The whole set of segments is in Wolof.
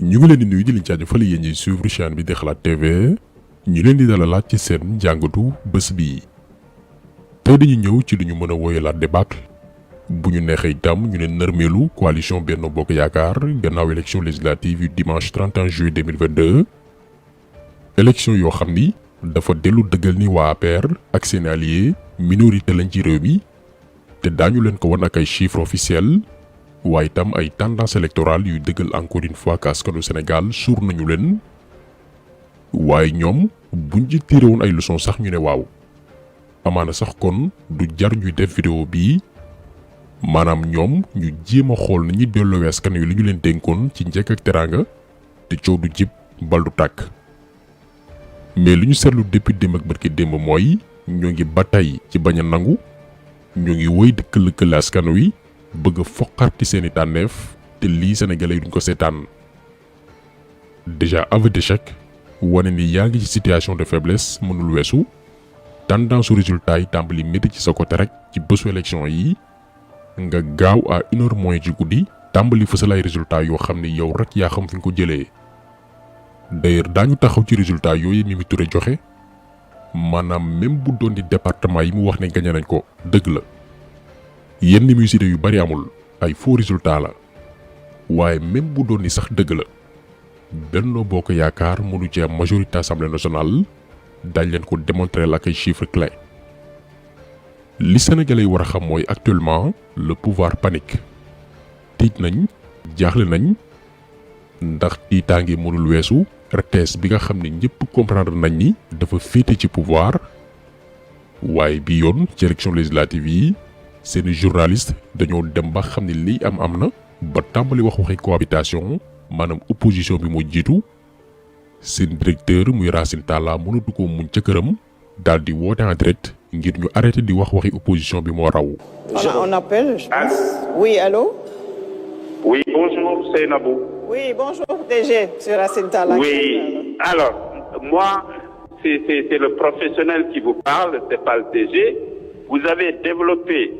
ñu ngi leen di nuyu di leen jaajëfal yéen ñi suivre chaîne bi di Xalaat TV ñu leen di dalalaat ci seen jàngatu bés bi tey dañu ñëw ci lu ñu mën a wooyalaat débâcle bu ñu neexee itam ñu ne nërmeelu coalition Benno Bokk Yaakaar gannaaw élection législative yu dimanche 31 juillet 2022 élection yoo xam ni dafa dellu dëggal ni waa APR ak seen alliés minorité lañ ci réew mi te daañu leen ko wan ak ay chiffres officiels waaye itam ay tendance électorale yuy dëggal encore une fois que askanu Sénégal suur nañu leen waaye ñoom buñ ci tiré woon ay leçons sax ñu ne waaw amaana sax kon du jar ñuy def vidéo bii maanaam ñoom ñu jéem a xool ni ñuy delloo askan wi li ñu leen dénkoon ci njëkk ak teraanga te coow du jib bal du tàkk mais li ñu seetlu depuis démb ak barki démb mooy ñoo ngi ba tey ci bañ a nangu ñoo ngi wéy di këll-këll askan wi bëgg a foqarti seeni tànneef te lii sénégalais yi duñ ko seetaan déjà aveu d'échec wane ni yaa ngi ci situation de faiblesse mënul weesu tendance su résultat yi tàmbali métti ci sa côté rek ci bésu élection yi nga gaaw à 1h moins ci guddi tàmbali fësal ay résultats yoo xam ni yow rek yaa xam fi nga ko jëlee d'ailleurs daañu taxaw ci résultats yooyu Mimi Touré joxe maanaam même bu doon di département yi mu wax ne gagné nañ ko dëgg la yenn musiciens yu bari amul ay faux résultats la waaye même bu doon ni sax dëgg la Benno Bokk Yaakaar mënu ci am majorité assemblée nationale dañ leen ko démontrer ak ay chiffres clés li sénégalais yi war a xam mooy actuellement le pouvoir panique tiit nañ jaaxle nañ ndax tiitaange mënul weesu RTS bi nga xam ne ñëpp comprendre nañ ni dafa féete ci pouvoir waaye bi yoon ci élection législative yi seeni journaliste dañoo dem ba xam ne liy am na ba tàmbali waxi cohabitation maanaam opposition bi moo jiitu seen directeur muy Racine Talla mënatu ko muñ ca këram daal di woote en direct ngir ñu arrêté di waxi opposition bi moo raw. On appelle, je pense. Oui, allô? Oui, bonjour, c'est Nabou. Oui, bonjour, DG, c'est Racine Talla. Oui, alors, moi, c'est le professionnel qui vous parle, c'est pas le DG. Vous avez développé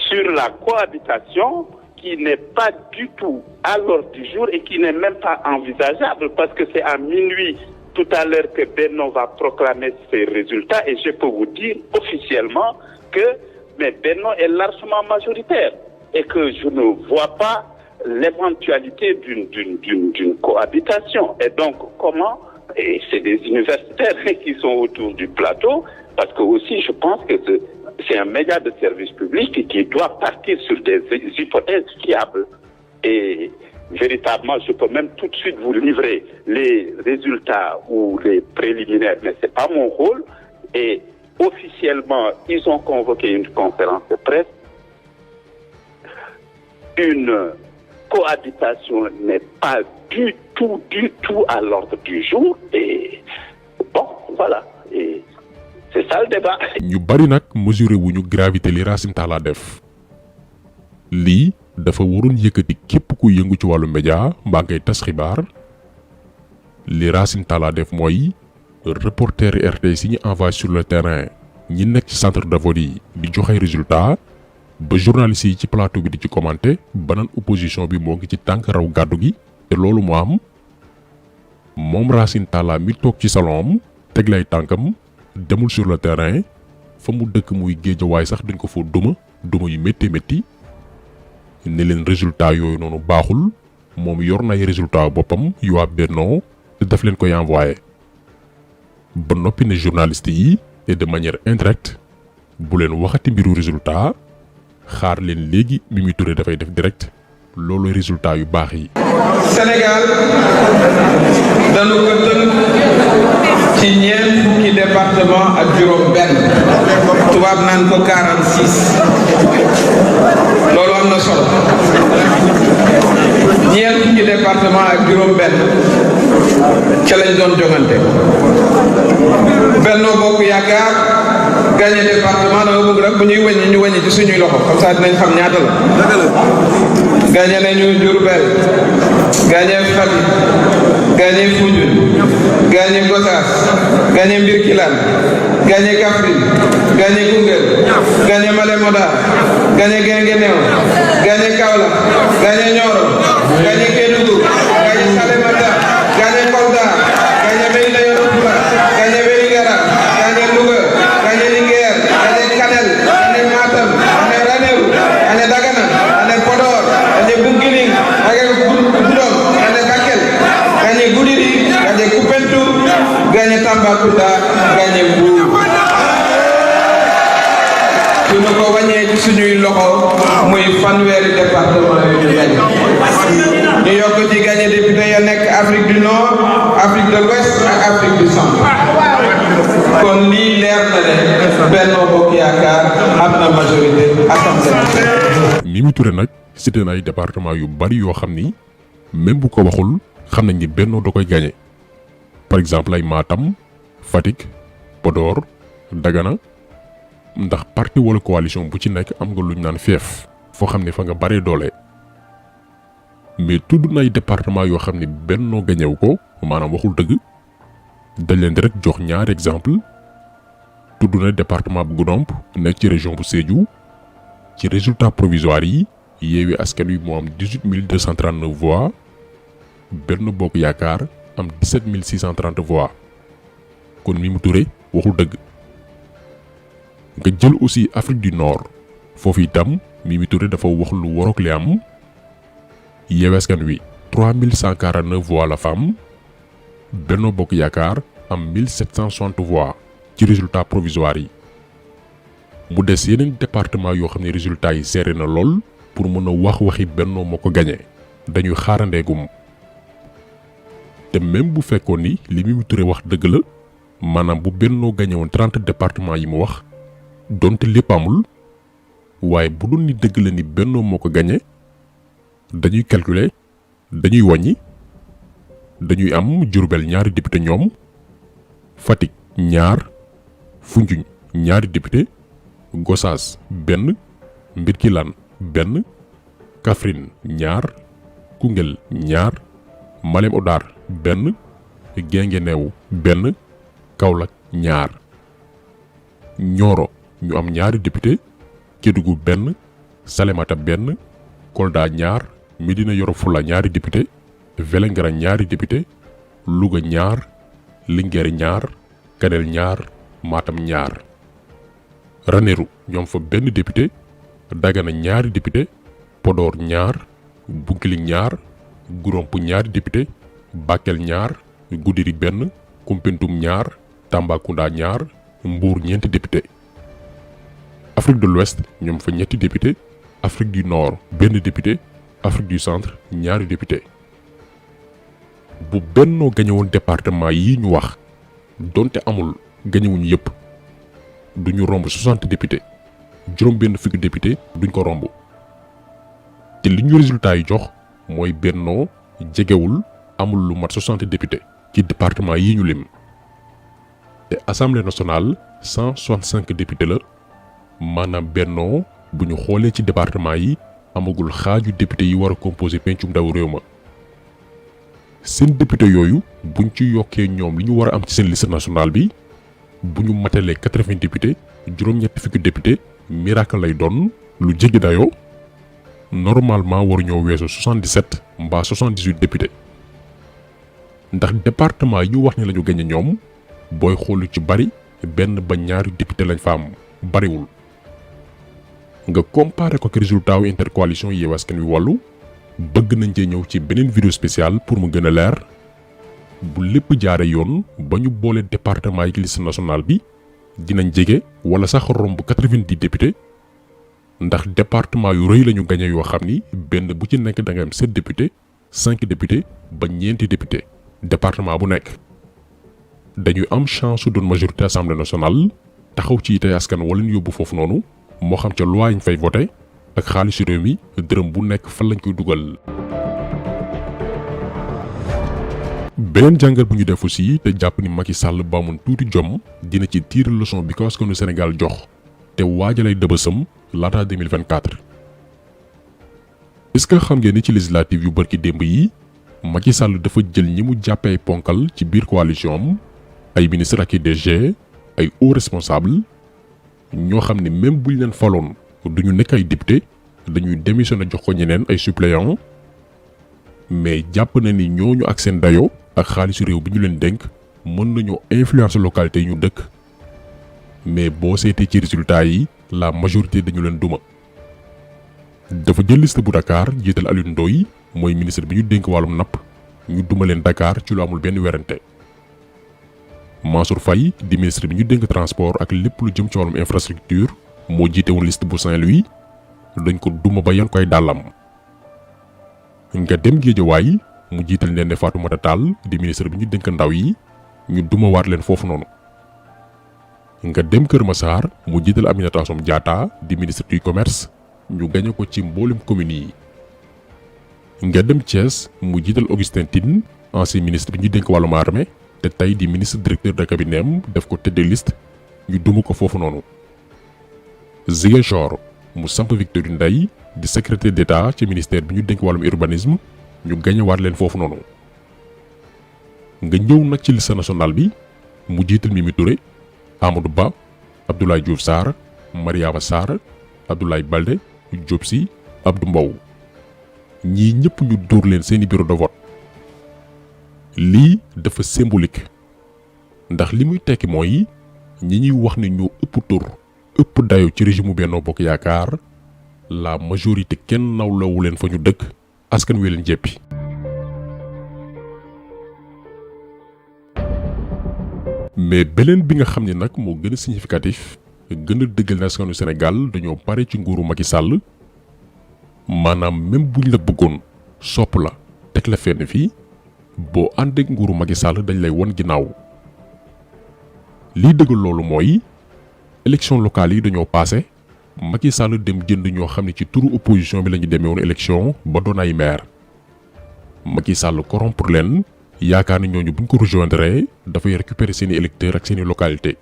sur la cohabitation qui n'est pas du tout à l'ordre du jour et qui n'est même pas envisageable parce que c'est à minuit tout à l'heure que Benno va proclamer ses résultats et je peux vous dire officiellement que Benno est largement majoritaire et que je ne vois pas l'éventualité d'une cohabitation. Et donc comment, et c'est des universitaires qui sont autour du plateau, parce que aussi je pense que c'est un média de service public qui doit partir sur des hypothèses fiables. Et véritablement, je peux même tout de suite vous livrer les résultats ou les préliminaires, mais c'est pas mon rôle. Et officiellement, ils ont convoqué une conférence de presse. Une cohabitation n'est pas du tout à l'ordre du jour. Et bon, voilà. Et c'est ça le débat. ñu bari nag mesuré wuñu gravité li Racine Talla def lii dafa waroon yëkkati képp ku yëngu ci wàllu média mbaa ngay tas xibaar li Racine Talla def mooy reporter RTS yi ñu envoyé sur le terrain ñi nekk ci centre de vote yi di joxe résultat ba journalistes yi ci plateau bi di ci commenter banaan opposition bi moo ngi ci tànk raw gàddu gi te loolu moo am moom Racine Talla mi toog ci salon am teg lay tànkam demul sur le terrain fa mu dëkk muy Géejawaay sax dañ ko fa duma yu métti ne leen résultat yooyu noonu baaxul moom yor na ay résultat boppam yu waa Benno te daf leen koy envoyé ba noppi ne journaliste yi et de manière indirecte bu leen waxati mbiru résultat xaar leen léegi Mimi Touré dafay def direct loolu résultat yu baax yi. Sénégal dañu ko tënk ci ñeent fukki département ak juróom-benn tubaab naan ko 46 loolu am na solo ñeent fukki département ak juróom-benn ca lañ doon joŋante Benno Bokk Yaakaar gagné département dama bëgg rek bu ñuy wàññi ñu wàññi ci suñuy loxo comme ça dinañ xam ñaata la. gagné nañu Diourbel gagné Fatick gagné Foundiougne gagné Gossas, gagné Birkilane, gagné Kaffrine, gagné Koungheul, gagné Malem Hodar, gagné Guinguinéo, gagné Kaolack, gagné Nioro, gagné Kédougou, gagné Salémata, gagné Kolda, gagné Médina Yoro Foulah, gagné Vélingara, gagné Louga, gagné Linguère, gagné Kanel, gagné Matam, gagné Ranérou, gagné Dagana, gagné Podor, gagné Bounkiling, gagné Goudomp, gagné Bakel, gagné Goudiri, gagné Koupentoum, gagné Tambacounda, gagné Mbour. su ñu ko wàññee ci suñuy loxo muy fanweeri département yu ñu gagné ñu yokk ci gagné député ya nekk Afrique du Nord, Afrique de l'Ouest ak Afrique du Centre. kon lii leer na ne Benno Bokk Yaakaar am na majorité assemblée. Mimi Touré nag cité na ay département yu bari yoo xam ni même bu ko waxul xam nañ ni Benno da koy gagné par exemple ay Matam, Fatick, Podor, Dagana ndax parti wala coalition bu ci nekk am nga luñ naan fief foo xam ne fa nga bare doole mais tudd na ay département yoo xam ne Benno gañew ko maanaam waxul dëgg dañ leen di rek jox ñaari exemple tudd na département bu Goudomp nekk ci région bu Sédhiou ci résultat provisoire yi Yewwi Askan Wi moo am 18 239 voix Benno Bokk Yaakaar am 17 630 voix kon Mimi Touré waxul dëgg. nga jël aussi Afrique du Nord foofu itam Mimi Touré dafa wax lu waroog li am Yewwi Askan Wi 3149 voix la fa am Benno Bokk Yaakaar am 1760 voix ci résultat provisoire yi mu des yeneen département yoo xam ne résultat yi serré na lool pour mën a wax waxi Benno moo ko gagné dañuy xaarandeegum te même bu fekkoon ni li Mimi Touré wax dëgg la maanaam bu Benno gagné woon 30 départements yi mu wax donte lépp amul waaye bu doon ni dëgg la ni Benno moo ko gagné dañuy calculer dañuy wàññi dañuy am Diourbel ñaari député ñoom Fatick ñaar Foundiougne ñaari député Gossas benn Birkilane benn Kaffrine ñaar Koungheul ñaar Malem Hodar benn Guinguinéo benn Kaolack ñaar Nioro ñu am ñaari député Kédougou benn Salémata benn Kolda ñaar Médina Yoro Foulah ñaari député Vélingara ñaari député Louga ñaar Linguère ñaar Kanel ñaar Matam ñaar Ranérou ñoom fa benn député Dagana ñaari député Podor ñaar Bounkiling ñaar Goudomp ñaari député Bakel ñaar Goudiri benn Koumpentoum ñaar Tambacounda ñaar Mbour ñeenti député Afrique de l'Ouest ñoom fa ñetti député Afrique du Nord benn député Afrique du Centre ñaari député bu Benno gañewoon département yi ñu wax donte amul gañewuñu yépp duñu romb 60 députés juróom benn fukki député duñ ko romb te li ñu résultat yi jox mooy Benno jegewul amul lu mat 60 députés ci département yi ñu lim te Assemblée nationale 165 députés la maanaam Benno bu ñu xoolee ci département yi amagul xaaju député yi war a composé pencum ndaw réew ma seen député yooyu buñ ci yokkee ñoom li ñu war a am ci seen liste nationale bi bu ñu matalee 80 députés juróom-ñetti fukki député miracle lay doon lu jéggi dayoo normalement waru ñoo weesu 77 mbaa 78 députés ndax département yi ñu wax ne la ñu gañe ñoom booy xoolu ci bari benn ba ñaari député lañ fa am bariwul nga comparé ko ak résultat wu intercoalition Yewwi Askan Wi Wallu bëgg nañ cee ñëw ci beneen vidéo spéciale pour mu gën a leer bu lépp jaare yoon ba ñu boole département yi liste nationale bi dinañ jege wala sax romb 90 députés ndax département yu rëy lañu gañe yoo xam ni benn bu ci nekk da nga am 7 députés 5 députés ba ñeenti députés département bu nekk dañuy am chance su doon majorité assemblée nationale taxaw ci yitey askan wala ñu yóbbu foofu noonu moo xam ca loi yi ñu fay voté ak xaalisu réew mi dërëm bu nekk fan lañ koy dugal. beneen jàngal bu ñu def aussi te jàpp ni Macky Sall ba amoon tuuti jom dina ci tirer leçon bi ko askanu Sénégal jox te waajalay dëbësam laata 2024. est-ce que xam ngeen ni ci législative yu barki démb yi Macky Sall dafa jël ñi mu jàppee ay ponkal ci biir coalition am ay ministre ak i DG ay hauts responsables ñoo xam ne même buñ leen faloon duñu nekk ay député dañuy démissionné jox ko ñeneen ay suppléants mais jàpp na ni ñooñu ak seen dayo ak xaalisu réew bi ñu leen dénk mën nañoo influencer localité yi ñu dëkk mais boo seetee ci résultats yi la majorité dañu leen duma. dafa jël liste bu Dakar jiital Alioune Ndoye mooy ministre bi ñu dénk wàllum napp ñu duma leen Dakar ci lu amul benn werante. Mansour Faye di ministre bi ñu dénk transport ak lépp lu jëm ci wàllum infrastructure moo jiite woon liste bu Saint-Louis dañ ko duma ba yan koy dàllam. nga dem Guédiawaye mu jiital Néné Fatoumata Tall di ministre bi ñu dénk ndaw yi ñu duma waat leen foofu noonu. nga dem Kër Massar mu jiital Aminata Assome Diatta di ministre du commerce ñu gañe ko ci mboolem communes yi. nga dem Thiès mu jiital Augustin Tine ancien ministre bi ñu dénk wàllum armée te tey di ministre directeur de cabinet am def ko tête de liste ñu duma ko foofu noonu. Ziguinchor mu samp Victorine Ndeye di secrétaire d'État ci ministère bi ñu dénk wàllum urbanisme ñu gañewaat leen foofu noonu. nga ñëw nag ci liste nationale bi mu jiital Mimi Touré Amadou Ba Abdoulaye Diouf Sarr Mariama Sarr Abdoulaye Baldé Diop Sy Abdou Mbow ñii ñëpp ñu dóor leen seeni bureau de vote. lii dafa symbolique ndax li muy tekki mooy ñi ñuy wax ne ñoo ëpp tur ëpp dayo ci régime mu Benno Bokk Yaakaar la majorité kenn nawlawu leen fa ñu dëkk askan wi leen jéppi. mais beneen bi nga xam ne nag moo gën a significatif gën a dëggal na askanu Sénégal dañoo pare ci nguuru Macky Sall maanaam même buñ la bëggoon sopp la teg la fenn fii boo ànd ak nguuru Macky Sall dañ lay won ginnaaw. lii dëggal loolu mooy élection locale yi dañoo passé Macky Sall dem jënd ñoo xam ne ci turu opposition bi la ñu demee woon élection ba doon ay maire. Macky Sall corrompre leen yaakaar ni ñooñu buñ ko rejoindre dafay récupérer seeni électeurs ak seeni localité.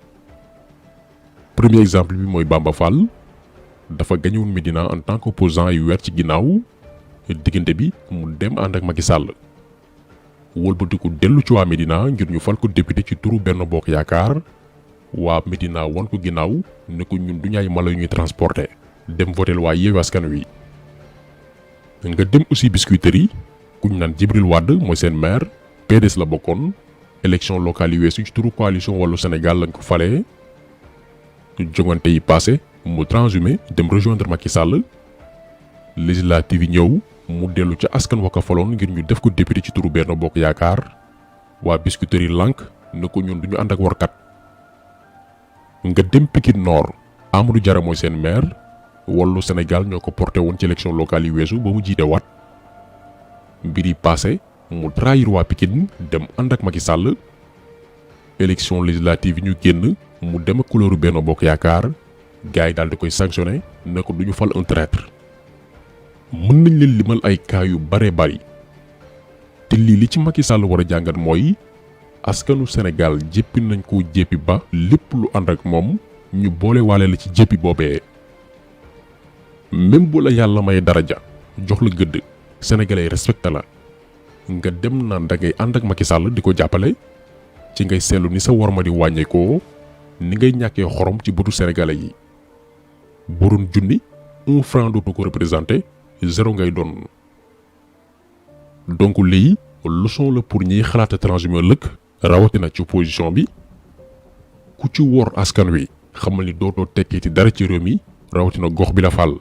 premier exemple bi mooy Bamba Fall dafa gañewoon Médina en tant qu'opposant ay weer ci ginnaaw diggante bi mu dem ànd ak Macky Sall. wëlbatiku dellu ci waa Médina ngir ñu fal ko député ci turu Benno Bokk Yaakaar waa Médina won ko ginnaaw ne ko ñun du ñaay mala yu ñuy transporter dem votel waa Yewwi Askan Wi. nga dem aussi Biscuiterie kuñ naan Djibril Wade mooy seen maire PDS la bokkoon élection locale yi weesu ci turu coalition Wallu Sénégal lañ ko falee jongante yi passé mu transhumé dem rejoindre Macky Sall législative yi ñëw mu dellu ca askan wa ko faloon ngir ñu def ko député ci turu Benno Bokk Yaakaar waa Biscuiterie lànk ne ko ñun duñu ànd ak warkat. nga dem Pikine Nord Amadou Diarra mooy seen maire Wallu Sénégal ñoo ko porté woon ci élection locale yi weesu ba mu jiite waat mbir yi passé mu trahir waa Pikine dem ànd ak Macky Sall élection législative yi ñu génn mu dem ak couleur Benno Bokk Yaakaar gars yi daal di koy sanctionné ne ko duñu fal un traître. mën nañ leen limal ay cas yu bare bari te lii li ci Macky Sall war a jàngat mooy askanu Sénégal jéppi nañ ko jéppi ba lépp lu ànd ak moom ñu boole waale la ci jéppi boobee. même bu la yàlla may daraja jox la gëdd sénégalais respecté la nga dem naan da ngay ànd ak Macky Sall di ko jàppale ci ngay seetlu ni sa worma di wàññeekoo ni ngay ñàkkee xorom ci bëtu sénégalais yi. bu doon junni 1 franc dootu ko représenté 0 ngay doon. donc lii leçon la pour ñiy xalaat transhumé ëllëg rawatina ci opposition bi ku ci wor askan wi xamal ni dootoo tekkee ci dara ci réew mi rawatina gox bi la fal.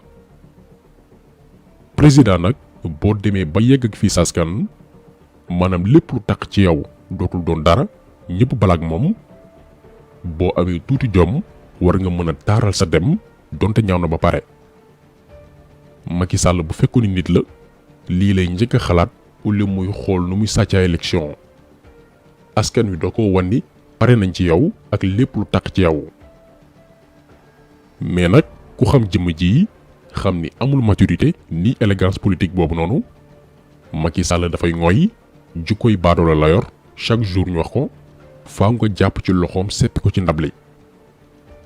président nag boo demee ba yegg ak fii sa askan maanaam lépp lu tax ci yow dootul doon dara ñëpp balaak moom boo amee tuuti jom war nga mën a taaral sa dem donte ñaaw na ba pare. Macky Sall bu fekkoon ni nit la lii lay njëkk a xalaat au lieu muy xool nu muy sàccaa élection askan wi doo ko wan ni pare nañ ci yow ak lépp lu tax ci yow. mais nag ku xam jëmm ji xam ni amul maturité ni élégance politique boobu noonu Macky Sall dafay ngooy jukkoy baadoola la yor chaque jour ñu wax ko faaw nga jàpp ci loxoom seppi ko ci ndab li.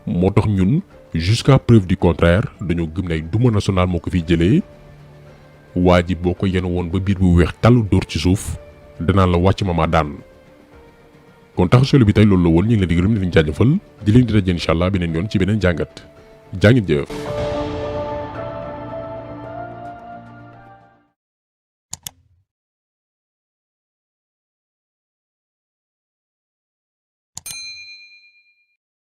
moo tax ñun jusqu'à preuve du contraire dañoo gëm ne ay duma national moo ko fiy jëlee waa ji boo ko yenu woon ba biir bu weex tàllu dóor ci suuf danaan la wàcc ma maa daan. kon tax solo bi tey loolu la woon ñu ngi leen di gërëm di leen jaajëfal di leen di daje incha allah beneen yoon ci beneen jàngat jaa ngeen jëf.